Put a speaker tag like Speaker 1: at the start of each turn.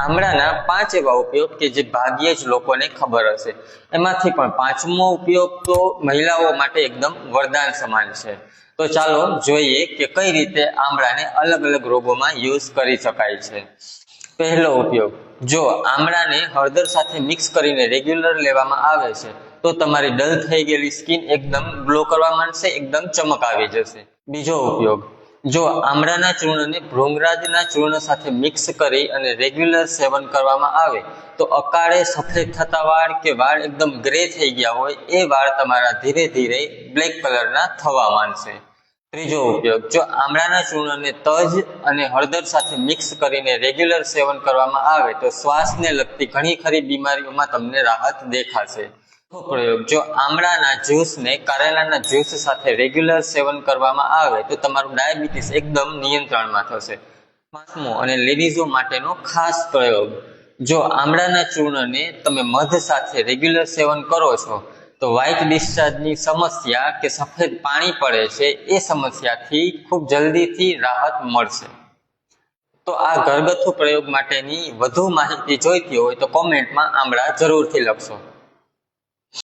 Speaker 1: આમળાના 5 એવા ઉપયોગ કે જે ભાગ્યે જ લોકોને ખબર હશે। એમાંથી પણ 5મો ઉપયોગ તો મહિલાઓ માટે એકદમ વરદાન સમાન છે। તો ચાલો જોઈએ કે કઈ રીતે આમળાને અલગ અલગ રોગોમાં યુઝ કરી શકાય છે। પહેલો ઉપયોગ, જો આમળાને હળદર સાથે મિક્સ કરીને રેગ્યુલર લેવામાં આવે છે તો તમારી ડલ થઈ ગયેલી સ્કિન એકદમ ગ્લો કરવા માંડશે, એકદમ ચમક આવી જશે। બીજો ઉપયોગ, જો આમળાના ચૂર્ણને ભૃંગરાજના ચૂર્ણ સાથે મિક્સ કરી અને રેગ્યુલર સેવન કરવામાં આવે તો અકાળે સફેદ થતા વાળ કે વાળ એકદમ ગ્રે થઈ ગયા હોય એ વાળ તમારા ધીરે ધીરે બ્લેક કલરના થવા માંડશે। ત્રીજો ઉપયોગ, જો આમળાના ચૂર્ણને તજ અને હળદર સાથે મિક્સ કરીને રેગ્યુલર સેવન કરવામાં આવે તો શ્વાસને લગતી ઘણી ખરી બીમારીઓમાં તમને રાહત દેખાશે। પ્રયોગ, જો આમળાના જ્યુસને કારેલાના જ્યુસ સાથે રેગ્યુલર સેવન કરવામાં આવે તો તમારું ડાયાબિટીસ એકદમ નિયંત્રણમાં થશે। 5મો અને લેડીઝો માટેનો ખાસ પ્રયોગ, જો આમળાના ચૂર્ણને તમે મધ સાથે રેગ્યુલર સેવન કરો છો તો વ્હાઇટ ડિસ્ચાર્જની સમસ્યા કે સફેદ પાણી પડે છે એ સમસ્યાથી ખૂબ જલ્દીથી રાહત મળશે। તો આ ઘરગથ્થુ પ્રયોગ માટેની વધુ માહિતી જોઈતી હોય તો કોમેન્ટમાં આમળા જરૂરથી લખશો।